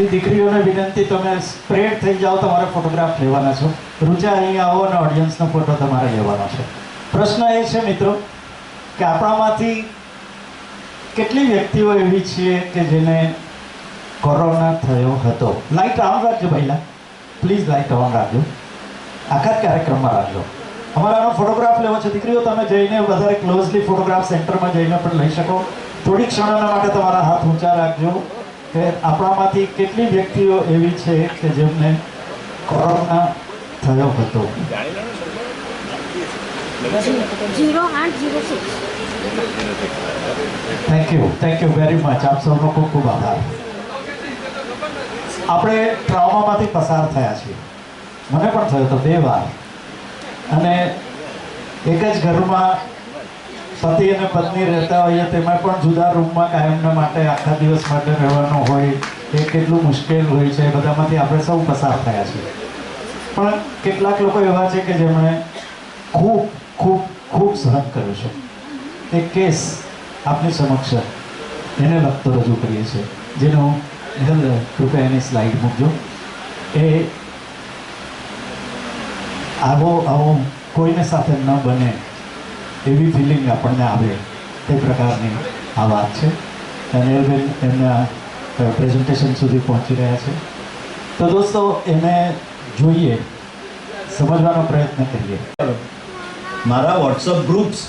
દીકરીઓને વિનંતી, તમે સ્પ્રેડ થઈ જાઓ, તમારે ફોટોગ્રાફ લેવાના છો. રૂચા અહીં આવો અને ઓડિયન્સનો ફોટો તમારે લેવાનો છે. પ્રશ્ન એ છે મિત્રો કે આપણામાંથી કેટલી વ્યક્તિઓ એવી છે કે જેને કોરોના થયો હતો? લાઇટ ઓન રાખજો પહેલાં, પ્લીઝ લાઇટ ઓન રાખજો, આખા જ કાર્યક્રમમાં રાખજો. અમારે આનો ફોટોગ્રાફ લેવો છે. દીકરીઓ તમે જઈને વધારે ક્લોઝલી ફોટોગ્રાફ સેન્ટરમાં જઈને પણ લઈ શકો. થોડીક ક્ષણોના માટે તમારા હાથ ઊંચા રાખજો કે આપણામાંથી કેટલી વ્યક્તિઓ એવી છે કે જેમને કોરોના થયો હતો. 0806. Thank you very much. આપ સૌનો ખૂબ ખૂબ આભાર. આપણે ટ્રામામાંથી પસાર થયા છીએ. મને પણ થયો હતો 2 વાર. અને એક જ ઘરમાં પતિ અને પત્ની રહેતા હોઈએ, તેમાં પણ જુદા રૂમમાં કાયમના માટે આખા દિવસ માટે રહેવાનું હોય, એ કેટલું મુશ્કેલ હોય છે. બધામાંથી આપણે સૌ પસાર થયા છીએ. પણ કેટલાક લોકો એવા છે કે જેમણે ખૂબ ખૂબ ખૂબ સહન કર્યું છે. એક કેસ આપની સમક્ષ એને લગતો રજૂ કરીએ છીએ, જેનો કૃપયા એની સ્લાઇડ મૂકજો. એ આવો કોઈને સાથે ન બને એવી ફિલિંગ આપણને આવે તે પ્રકારની આ વાત છે. અનિલબેન એમના પ્રેઝન્ટેશન સુધી પહોંચી રહ્યા છે. તો દોસ્તો, એને જોઈએ, સમજવાનો પ્રયત્ન કરીએ. મારા વોટ્સઅપ ગ્રુપ્સ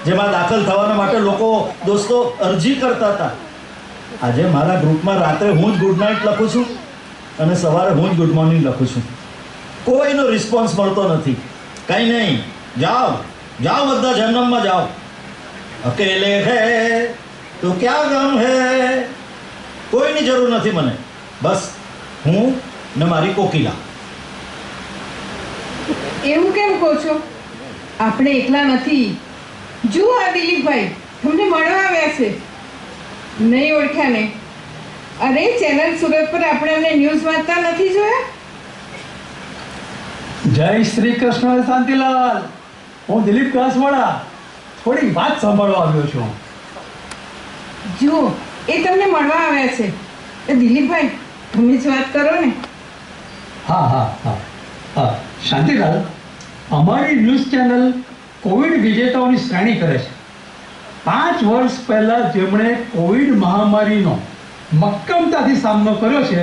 જેમાં દાખલ થવાના માટે લોકો દોસ્તો અરજી કરતા હતા, આજે મારા ગ્રુપમાં રાત્રે હું જ ગુડ નાઇટ લખું છું અને સવારે હું જ ગુડ મોર્નિંગ લખું છું. કોઈનો રિસ્પોન્સ મળતો નથી. કંઈ નહીં, જાઓ જાઓ, બધા જન્મમાં જાઓ. અકેલે હે તો ક્યાં ગમ હે. કોઈની જરૂર નથી મને, બસ હું ને મારી કોકિલા. એવું કેમ કહો છો? આપણે એકલા નથી. જુઓ આ દિલીપભાઈ તમને મળવા આવ્યા છે. નહીં ઓળખ્યા ને? અરે ચેનલ સુરત પર આપણે એમને ન્યૂઝ વાંચતા નથી જોયા? જય શ્રી કૃષ્ણ શાંતિલાલ, હું દિલીપ કાસવાડા થોડી વાત સાંભળવા આવ્યો છું. જુઓ એ તમને મળવા આવ્યા છે. એ દિલીપભાઈ તમે જ વાત કરો ને. હા હા હા હા શાંતિલાલ, અમારી ન્યૂઝ ચેનલ કોવિડ વિજેતાઓની શ્રેણી કરે છે. 5 વર્ષ પહેલાં જેમણે કોવિડ મહામારીનો મક્કમતાથી સામનો કર્યો છે,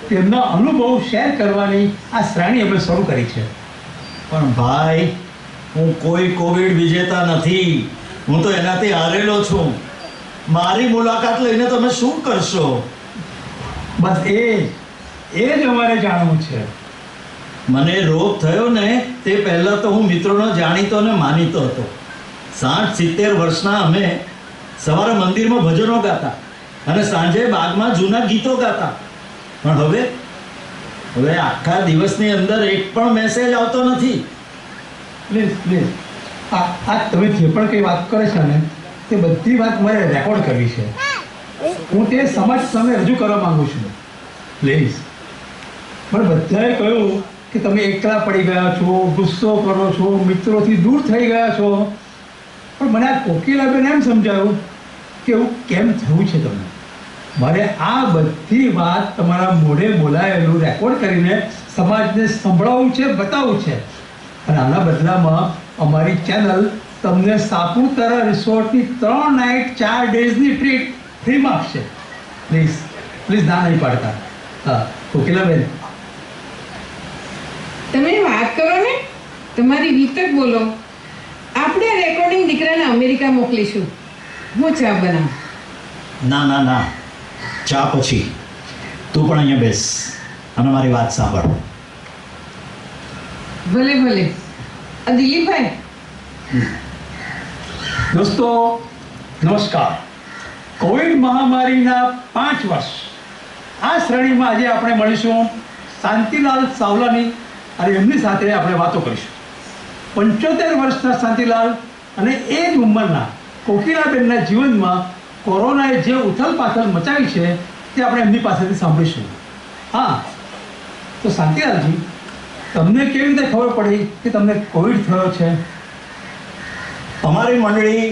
તેમના અનુભવ શેર કરવાની આ શ્રેણી અમે શરૂ કરી છે. પણ ભાઈ, હું કોઈ કોવિડ વિજેતા નથી. હું તો એનાથી હારેલો છું. મારી મુલાકાત લઈને તમે શું કરશો? બસ એ જ અમારે જાણવું છે. મને રોગ થયો ને તે પહેલાં તો હું મિત્રોનો જાણીતો અને માનીતો હતો. 60-70 વર્ષના અમે સવારે મંદિરમાં ભજનો ગાતા અને સાંજે બાગમાં જૂના ગીતો ગાતા. પણ હવે આખા દિવસની અંદર એક પણ મેસેજ આવતો નથી. પ્લીઝ આ તમે જે પણ કંઈ વાત કરે છે ને, તે બધી વાત મારે રેકોર્ડ કરવી છે. હું તે સમાજ સામે રજૂ કરવા માંગુ છું. પ્લીઝ. પણ બધાએ કહ્યું કે તમે એકલા પડી ગયા છો, ગુસ્સો કરો છો, મિત્રોથી દૂર થઈ ગયા છો. પણ મને આ કોકિલાબેન એમ સમજાયું કે એવું કેમ થયું છે તમને. મારે આ બધી વાત તમારા મોઢે બોલાયેલું રેકોર્ડ કરીને સમાજને સંભળાવવું છે, બતાવવું છે. અને આના બદલામાં અમારી ચેનલ તમને સાપુતારા રિસોર્ટની 3 નાઇટ 4 ડેઝની ટ્રીટ ફ્રીમાં આપશે. પ્લીઝ ના નહીં પાડતા. હા કોકિલાબેન, તમે વાત કરો ને, તમારી રીત જ બોલો. આપણે આ રેકોર્ડિંગ દીકરાને અમેરિકા મોકલીશું. હું ચા બનાવું. ના, ચા પછી. તું પણ અહીંયા બેસ અને મારી વાત સાંભળ. ભલે. આ દિલીપભાઈ. દોસ્તો નમસ્કાર. કોવિડ મહામારીના 5 વર્ષ આ શ્રેણીમાં આજે આપણે મળીશું શાંતિલાલ સાવલાની અને એમની સાથે આપણે વાતો કરીશું. 75 વર્ષના શાંતિલાલ અને એ જ ઉંમરના કોકિલાબેનના જીવનમાં કોરોનાએ જે ઉથલ-પાથલ મચાવી છે તે આપણે એમની પાસેથી સાંભળીશું. હા, તો શાંતિલાલજી, તમને કેવી રીતે ખબર પડી કે તમને કોવિડ થયો છે? અમારી મંડળી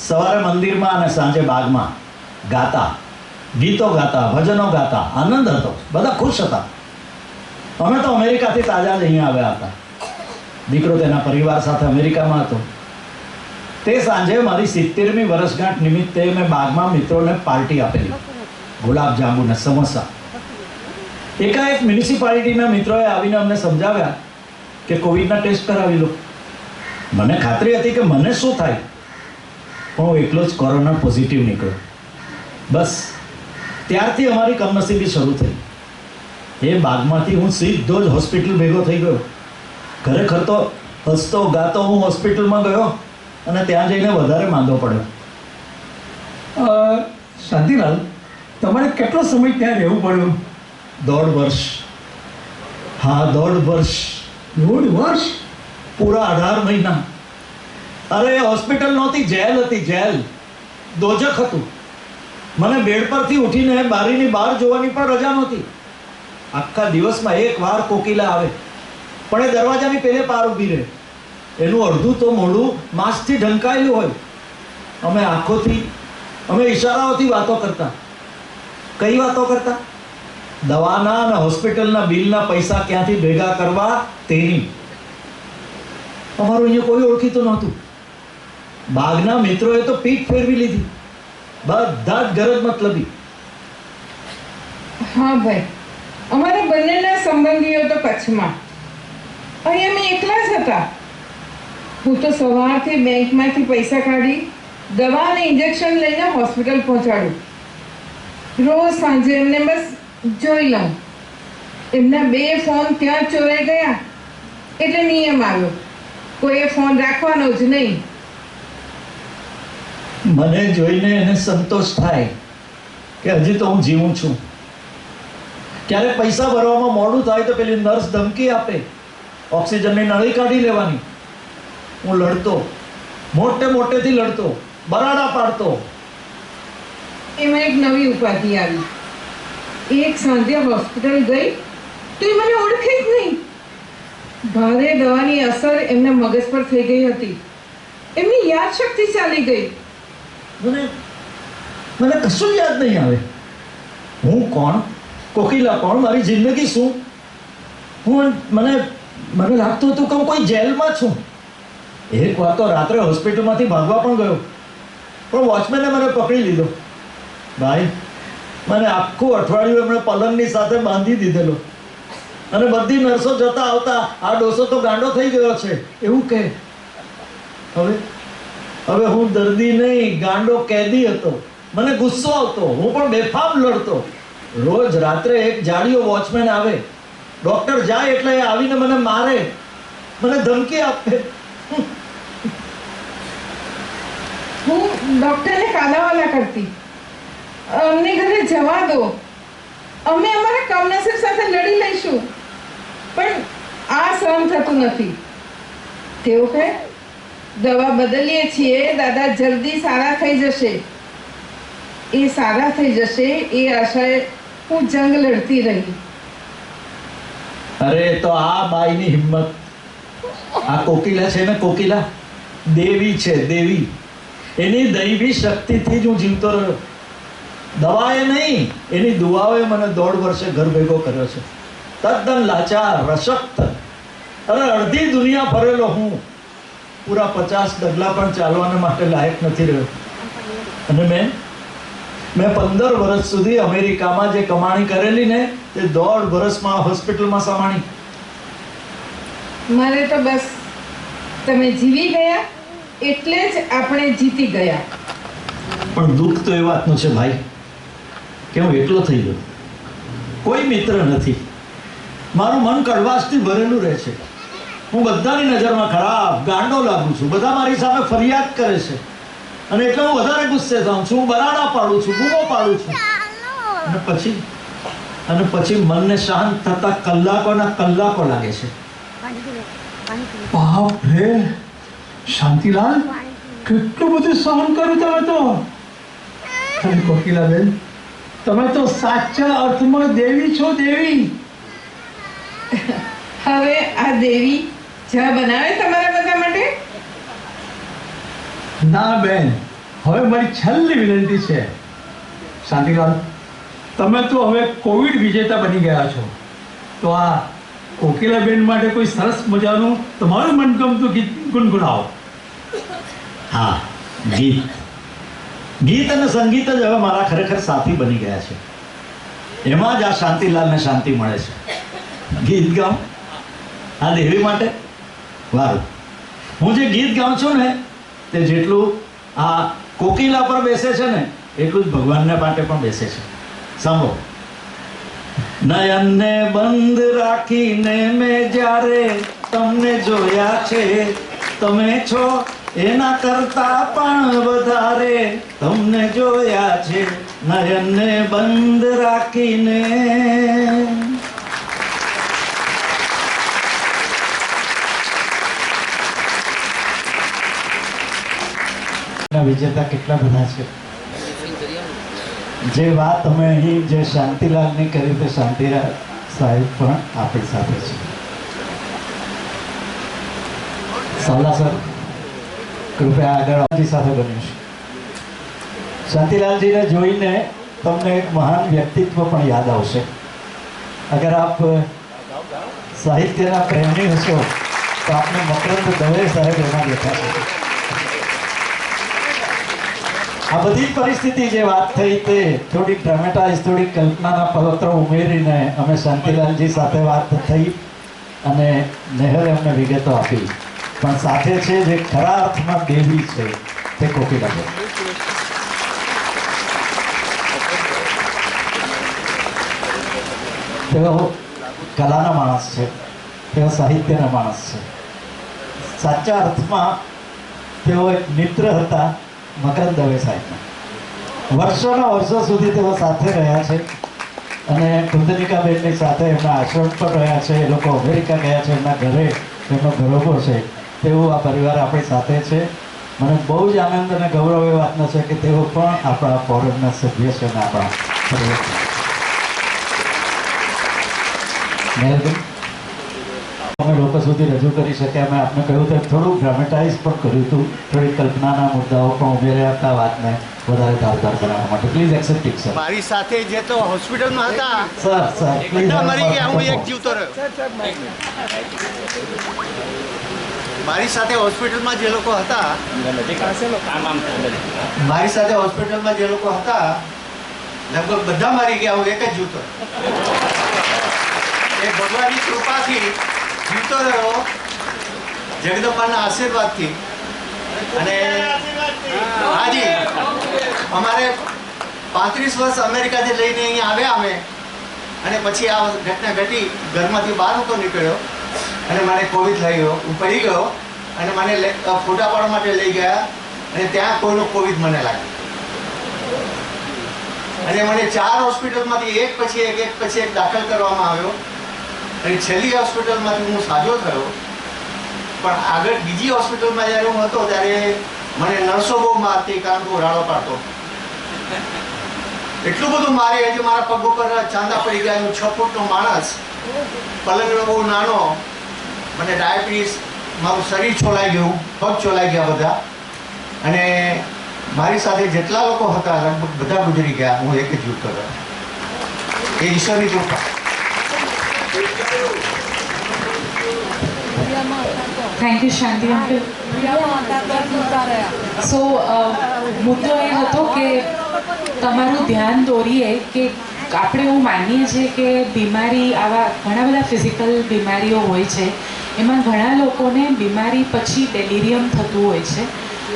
સવારે મંદિરમાં અને સાંજે બાગમાં ગાતા ગીતો ગાતા, ભજનો ગાતા, આનંદ હતો, બધા ખુશ હતા. અમે તો અમેરિકાથી તાજા જ અહીંયા આવ્યા હતા. દીકરો તેના પરિવાર સાથે અમેરિકામાં હતો. તે સાંજે મારી 70મી વર્ષગાંઠ નિમિત્તે મેં બાગમાં મિત્રોને પાર્ટી આપેલી. ગુલાબજાંબુ ને સમોસા. એકાએક મ્યુનિસિપાલિટીના મિત્રોએ આવીને અમને સમજાવ્યા કે કોવિડના ટેસ્ટ કરાવી લો. મને ખાતરી હતી કે મને શું થાય, પણ હું એકલો જ કોરોના પોઝિટિવ નીકળ્યો. બસ ત્યારથી અમારી કમનસીબી શરૂ થઈ. એ બાગમાંથી હું સીધો જ હોસ્પિટલ ભેગો થઈ ગયો. ખરેખર તો હસતો ગાતો હું હોસ્પિટલમાં ગયો અને ત્યાં જઈને વધારે માંદો પડ્યો. શાંતિલાલ, તમારે કેટલો સમય ત્યાં રહેવું પડ્યું? 1.5 વર્ષ. હા, 1.5 વર્ષ. 1.5 વર્ષ? પૂરા 18 મહિના. અરે હોસ્પિટલ નહોતી, જેલ હતી, જેલ. દોજખ હતું. મને બેડ પરથી ઉઠીને બારીની બહાર જોવાની પણ રજા નહોતી. આખા દિવસમાં એક વાર કોકિલા આવે, પણ એ દરવાજાની પેલે પાર ઊભી રહે. એનું અડધું તો મોઢું માંસથી ઢંકાયેલું હોય. અમે આંખોથી, અમે ઈશારાઓથી વાતો કરતા. કઈ વાતો કરતા? દવાના અને હોસ્પિટલના બિલના પૈસા ક્યાંથી ભેગા કરવા તેની. અમારું અહીંયા કોઈ ઓળખીતું નહોતું. બાગના મિત્રોએ તો પીઠ ફેરવી લીધી. બધા જ ગરજ મતલબી. હા ભાઈ, અમારા બંનેના સંબંધીઓ તો કચ્છમાં. અહીં અમે એકલા જ હતા. હું તો સવારથી બેંકમાંથી પૈસા કાઢી દવા અને ઇન્જેક્શન લઈને હોસ્પિટલ પહોંચાડું. રોજ સાંજે એમને બસ જોઈ લઉં. એમના 2 ફોન ત્યાં ચોરાઈ ગયા એટલે નિયમ આવ્યો, કોઈએ ફોન રાખવાનો જ નહીં. મને જોઈને એને સંતોષ થાય કે હજી તો હું જીવું છું. ક્યારેક પૈસા ભરવામાં મોડું થાય તો પેલી નર્સ ધમકી આપે, ઓક્સિજનની નળી કાઢી લેવાની. હું લડતો, મોટેથી લડતો, બરાડા પાડતો. એમાં એક નવી ઉપાધિ આવી. એક સાંજે હોસ્પિટલ ગઈ તો એ મને ઓળખે જ નહીં. ભારે દવાની અસર એમના મગજ પર થઈ ગઈ હતી. એમની યાદશક્તિ ચાલી ગઈ. મને કશું યાદ નહીં આવે. હું કોણ, કોકિલા કોણ, મારી જિંદગી શું? મને લાગતું હતું કે હું કોઈ જેલમાં છું. એક વાર તો રાત્રે હોસ્પિટલમાંથી ભાગવા પણ ગયો, પણ વોચમેને મને પકડી લીધો. ભાઈ, મને આખું અઠવાડિયું એમણે પલંગની સાથે બાંધી દીધેલો અને બધી નર્સો જતા આવતા આ ડોસો તો ગાંડો થઈ ગયો છે એવું કહે. હવે હું દર્દી નહીં, ગાંડો કેદી હતો. મને ગુસ્સો આવતો, હું પણ બેફામ લડતો. રોજ રાત્રે એક જાડિયો વોચમેન આવે, ડોક્ટર જાય એટલે એ આવીને મને મારે, મને ધમકી આપે. હું ડૉક્ટરને કાલાવાલા કરતી, અમને ઘરે જવા દો, અમે અમારા કમનસીબ સાથે લડી લઈશું. પણ આ સહન થતું નથી. તેઓ કહે, દવા બદલીએ છીએ દાદા, જલ્દી સારા થઈ જશે. એ સારા થઈ જશે એ આશાએ હું જંગ લડતી રહી. અરે તો આ બાઈની હિંમત. આ કોકિલા છે ને, કોકિલા દેવી છે, દેવી. એની દૈવી શક્તિથી જ હું જીવતો રહ્યો. દવાએ નહીં, એની દુઆઓએ મને 1.5 વર્ષે ઘર ભેગો કર્યો છે. તદ્દન લાચાર, રશક્ત. અરે અડધી દુનિયા ફરેલો હું. પૂરા 50 ડગલા પણ ચાલવાના માટે લાયક નથી રહ્યો. અને મેં 15 વર્ષ સુધી અમેરિકામાં જે કમાણી કરેલી ને, તે 1.5 વર્ષમાં હોસ્પિટલમાં સમાણી. મારે તો બસ તમે જીવી ગયા એટલે જ આપણે જીતી ગયા. પણ દુઃખ તો એ વાતનું છે ભાઈ કે હું એકલો થઈ ગયો. કોઈ મિત્ર નથી. મારું મન કડવાશથી ભરેલું રહે છે. હું બધાની નજરમાં ખરાબ, ગાંડો લાગુ છું. બધા મારી સામે ફરિયાદ કરે છે અને એટલે હું વધારે ગુસ્સે થાઉં છું. હું બરાડા પાડું છું, બૂમો પાડું છું. અને પછી મનને શાંત થતા કલાકોના કલાકો લાગે છે. બાપ રે શાંતિલાલ, કેટલું બધું સહન કર્યું તમે તો. અને કોકિલાબેન, તમે તો સાચા અર્થમાં દેવી છો, દેવી. હવે આ દેવી ચા બનાવે તમારા બધા માટે? ના બેન, હવે મારી છેલ્લી વિનંતી છે. શાંતિલાલ, તમે તો હવે કોવિડ વિજેતા બની ગયા છો, તો આ કોકિલાબેન માટે કોઈ સરસ મજાનું તમારું મનગમતું ગીત ગુનગુનાવો. હા, ગીત ગીત અને સંગીત જ હવે મારા ખરેખર સાથી બની ગયા છે. એમાં જ આ શાંતિલાલને શાંતિ મળે છે. ગીત ગાઉં આ દેવી માટે વારું. હું જે ગીત ગાઉં છું ને તે જેટલું આ કોકિલા પર બેસે છે ને એટલું જ ભગવાનને માટે પણ બેસે છે. સાંભળો. નયનને બંધ રાખીને મેં જ્યારે તમને જોયા છે, તમે છો એના કરતા પણ વધારે તમને જોયા છે. નયનને બંધ રાખીને. વિજેતા કેટલા બધા છે. જે વાત અમે અહીં જે શાંતિલાલની કરી તે શાંતિલાલ સાહેબ પણ આપણી સાથે છે. સાવલા સર કૃપયા આગળ સાથે બન્યું છે. શાંતિલાલજીને જોઈને તમને એક મહાન વ્યક્તિત્વ પણ યાદ આવશે. અગર આપ સાહિત્યના પ્રેમી હશો તો આપને મકરંદ દવે સાહેબ એમાં દેખાશે. આ બધી પરિસ્થિતિ જે વાત થઈ તે થોડીક ડ્રામેટાઇઝ, થોડીક કલ્પનાના પવિત્રો ઉમેરીને અમે શાંતિલાલજી સાથે વાત થઈ અને નેહલે અમને વિગતો આપી. પણ સાથે છે જે ખરા અર્થમાં દેવી છે તે કોકિલાબેન. તેઓ કલાના માણસ છે, તેઓ સાહિત્યના માણસ છે. સાચા અર્થમાં તેઓ એક મિત્ર હતા મકરંદ દવે સાહેબના. વર્ષોના વર્ષો સુધી તેઓ સાથે રહ્યા છે અને કુંદનિકાબેનની સાથે એમના આશ્રમ પર રહ્યા છે. એ લોકો અમેરિકા ગયા છે, એમના ઘરે એમનો ઘરોબો છે. તેવું આ પરિવાર આપણી સાથે છે. મને બહુ જ આનંદ અને ગૌરવ એ વાતનો છે કે તેઓ પણ આપણા ફોરમના સભ્ય છે અને આપણા પરિવાર. નેહલબેન અમે લોકો સુધી રજૂ કરી શક્યા. મેં આપને કહ્યું તો થોડુંક ડ્રામેટાઇઝ પણ કર્યું હતું, થોડી કલ્પનાના મુદ્દાઓ પણ ઉમેર્યા હતા વાતને વધારે ધારદાર બનાવવા માટે. Please accept it sir. મારી સાથે જે તો હોસ્પિટલમાં હતા સર બધા મરી ગયા, હું એક જીવતો રહ્યો. મારી સાથે હોસ્પિટલમાં જે લોકો હતા લગભગ બધા મરી ગયા, હું એક જ જીવતો એ ભગવાનની કૃપાથી જીવતો રહ્યો, જગદંબાના આશીર્વાદથી. અને હાજી અમારે 35 વર્ષ અમેરિકાથી લઈને અહીંયા આવ્યા અમે, અને પછી આ ઘટના ઘટી. ઘરમાંથી બહાર નહોતો નીકળ્યો અને મને કોવિડ થઈ ગયો. હું પડી ગયો અને મને ફોટા પાડવા માટે લઈ ગયા અને ત્યાં કોઈનો કોવિડ મને લાગ્યો અને મને 4 હોસ્પિટલમાંથી એક પછી એક દાખલ કરવામાં આવ્યો અને છેલ્લી હોસ્પિટલમાંથી હું સાજો થયો. પણ આગળ બીજી હોસ્પિટલમાં જ્યારે હું હતો ત્યારે મને નર્સો બહુ મારતી, કારણ કે હું રાડો પાડતો. એટલું બધું મારે હજી મારા પગ ઉપર ચાંદા પડી ગયા. હું 6 ફૂટનો માણસ, પલંગનો બહુ નાનો, મને ડાયાબિટીસ, મારું શરીર છોલાઈ ગયું, પગ છોલાઈ ગયા બધા. અને મારી સાથે જેટલા લોકો હતા લગભગ બધા ગુજરી ગયા, હું એક જ જીવતો રહ્યો. એ ઈશ્વરની કૃપા. Thank you Shanti uncle. So મુદ્દો એ હતો કે તમારું ધ્યાન દોરીએ કે આપણે એવું માનીએ છીએ કે બીમારી, આવા ઘણા બધા ફિઝિકલ બીમારીઓ હોય છે, એમાં ઘણા લોકોને બીમારી પછી ડેલિરિયમ થતું હોય છે.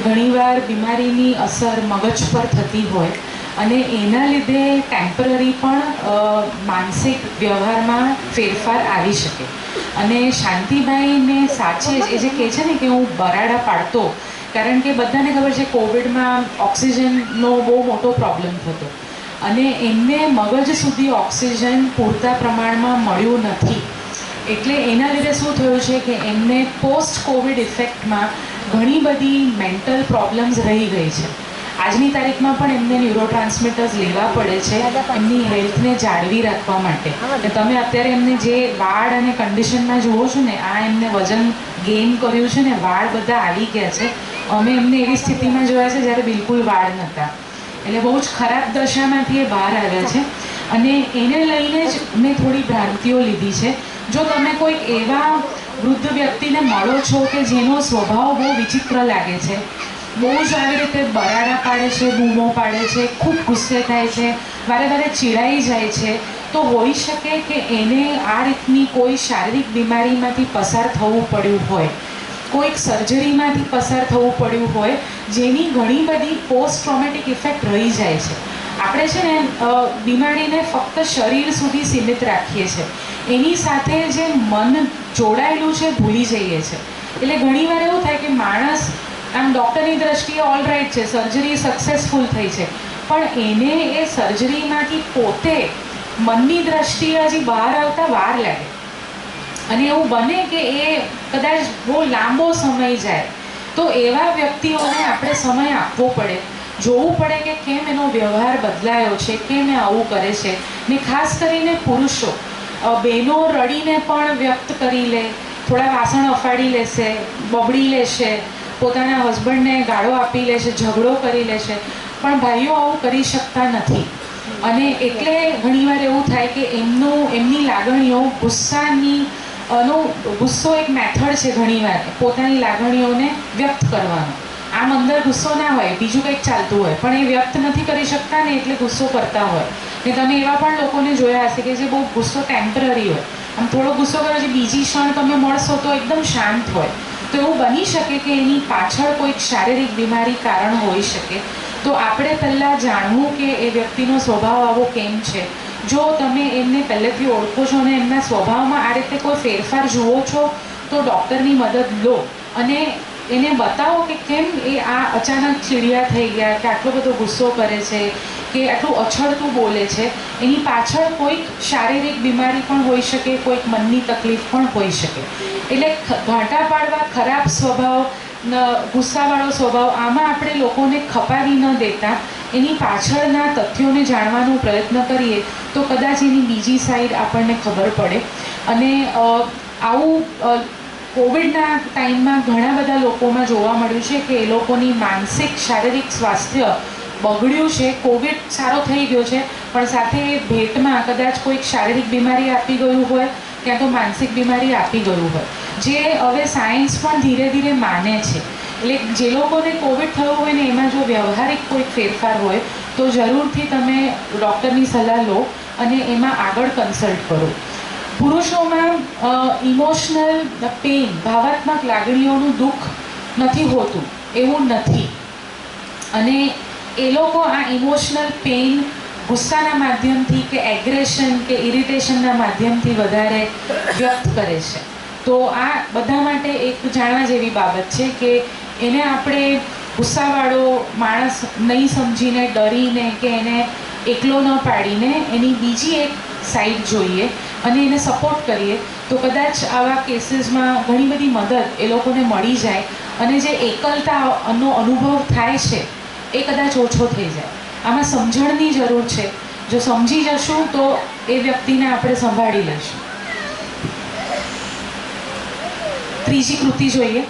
ઘણીવાર બીમારીની અસર મગજ પર થતી હોય અને એના લીધે ટેમ્પરરી પણ માનસિક વ્યવહારમાં ફેરફાર આવી શકે. અને શાંતિભાઈને સાચે જ એ જે કહે છે ને કે હું બરાડા પાડતો, કારણ કે બધાને ખબર છે કોવિડમાં ઓક્સિજનનો બહુ મોટો પ્રોબ્લેમ થતો અને એમને મગજ સુધી ઓક્સિજન પૂરતા પ્રમાણમાં મળ્યું નથી. એટલે એના લીધે શું થયું છે કે એમને પોસ્ટ કોવિડ ઇફેક્ટમાં ઘણી બધી મેન્ટલ પ્રોબ્લેમ્સ રહી ગઈ છે. આજની તારીખમાં પણ એમને ન્યુરોટ્રાન્સમીટર્સ લેવા પડે છે એમની હેલ્થને જાળવી રાખવા માટે. તમે અત્યારે એમને જે વાળ અને કન્ડિશનમાં જુઓ છો ને, આ એમને વજન ગેઇન કર્યું છે ને, વાળ બધા આવી ગયા છે. અમે એમને એવી સ્થિતિમાં જોયા છે જ્યારે બિલકુલ વાળ નહોતા. એટલે બહુ જ ખરાબ દશામાંથી એ બહાર આવ્યા છે અને એને લઈને જ મેં થોડી ભ્રાંતિઓ લીધી છે. જો તમે કોઈક એવા વૃદ્ધ વ્યક્તિને મળો છો કે જેનો સ્વભાવ બહુ વિચિત્ર લાગે છે, બહુ જ આવી રીતે બરાડા પાડે છે, બૂમો પાડે છે, ખૂબ ગુસ્સે થાય છે, વારે વારે ચીડાઈ જાય છે, તો હોઈ શકે કે એને આ રીતની કોઈ શારીરિક બીમારીમાંથી પસાર થવું પડ્યું હોય, કોઈક સર્જરીમાંથી પસાર થવું પડ્યું હોય, જેની ઘણી બધી પોસ્ટ ટ્રોમેટિક ઇફેક્ટ રહી જાય છે. આપણે છે ને બીમારીને ફક્ત શરીર સુધી સીમિત રાખીએ છીએ, એની સાથે જે મન જોડાયેલું છે ભૂલી જઈએ છીએ. એટલે ઘણીવાર એવું થાય કે માણસ આમ ડૉક્ટરની દ્રષ્ટિએ ઓલ રાઈટ છે, સર્જરી સક્સેસફુલ થઈ છે, પણ એને એ સર્જરીમાંથી પોતે મનની દ્રષ્ટિએ હજી બહાર આવતા વાર લાગે. અને એવું બને કે એ કદાચ બહુ લાંબો સમય જાય, તો એવા વ્યક્તિઓને આપણે સમય આપવો પડે, જોવું પડે કે કેમ એનો વ્યવહાર બદલાયો છે, કેમ એ આવું કરે છે. ને ખાસ કરીને પુરુષો, બહેનો રડીને પણ વ્યક્ત કરી લે, થોડા વાસણ અફાડી લેશે, બબડી લેશે, પોતાના હસબન્ડને ગાળો આપી લેશે, ઝઘડો કરી લેશે, પણ ભાઈઓ આવું કરી શકતા નથી. અને એટલે ઘણીવાર એવું થાય કે એમની લાગણીઓ ગુસ્સો એક મેથડ છે ઘણીવાર પોતાની લાગણીઓને વ્યક્ત કરવાનો. આમ અંદર ગુસ્સો ના હોય, બીજું કંઈક ચાલતું હોય, પણ એ વ્યક્ત નથી કરી શકતા ને એટલે ગુસ્સો કરતા હોય. ને તમે એવા પણ લોકોને જોયા હશે કે જે બહુ ગુસ્સો ટેમ્પરરી હોય, આમ થોડો ગુસ્સો કરે છે, બીજી ક્ષણ તમે મળશો તો એકદમ શાંત હોય. તો એવું બની શકે કે એની પાછળ કોઈક શારીરિક બીમારી કારણ હોઈ શકે. તો આપણે પહેલાં જાણવું કે એ વ્યક્તિનો સ્વભાવ આવો કેમ છે. જો તમે એમને પહેલેથી ઓળખો છો અને એમના સ્વભાવમાં આ રીતે કોઈ ફેરફાર જુઓ છો, તો ડૉક્ટરની મદદ લો અને એને બતાવો કે કેમ એ આ અચાનક ચીડિયા થઈ ગયા, કે આટલો બધો ગુસ્સો કરે છે, કે આટલું અછડતું બોલે છે. એની પાછળ કોઈક શારીરિક બીમારી પણ હોઈ શકે, કોઈક મનની તકલીફ પણ હોઈ શકે. એટલે ઘાંટા પાડવા, ખરાબ સ્વભાવ, ગુસ્સાવાળો સ્વભાવ, આમાં આપણે લોકોને ખપાવી ન દેતા એની પાછળના તથ્યોને જાણવાનો પ્રયત્ન કરીએ તો કદાચ એની બીજી સાઈડ આપણને ખબર પડે. અને આવું કોવિડના ટાઈમમાં ઘણા બધા લોકોમાં જોવા મળ્યું છે કે એ લોકોની માનસિક શારીરિક સ્વાસ્થ્ય બગડ્યું છે. કોવિડ સારો થઈ ગયો છે, પણ સાથે ભેટમાં કદાચ કોઈક શારીરિક બીમારી આપી ગયું હોય, ક્યાં તો માનસિક બીમારી આપી ગયું હોય, જે હવે સાયન્સ પણ ધીરે ધીરે માને છે. એટલે જે લોકોને કોવિડ થયો હોય ને એમાં જો વ્યવહારિક કોઈક ફેરફાર હોય તો જરૂરથી તમે ડૉક્ટરની સલાહ લો અને એમાં આગળ કન્સલ્ટ કરો. પુરુષોમાં ઇમોશનલ પેઇન, ભાવાત્મક લાગણીઓનું દુઃખ નથી હોતું એવું નથી. અને એ લોકો આ ઇમોશનલ પેઇન ગુસ્સાના માધ્યમથી કે એગ્રેશન કે ઇરિટેશનના માધ્યમથી વધારે વ્યક્ત કરે છે. તો આ બધા માટે એક જાણવા જેવી બાબત છે કે એને આપણે ગુસ્સાવાળો માણસ નહીં સમજીને, ડરીને કે એને એકલો ન પાડીને એની બીજી એક સાઈડ જોઈએ અને એને સપોર્ટ કરીએ તો કદાચ આવા કેસીસમાં ઘણી બધી મદદ એ લોકોને મળી જાય અને જે એકલતાનો અનુભવ થાય છે એ કદાચ ઓછો થઈ જાય. આમાં સમજણની જરૂર છે. જો સમજી જશું તો એ વ્યક્તિને આપણે સંભાળી લઈશું. ત્રીજી કૃતિ જોઈએ.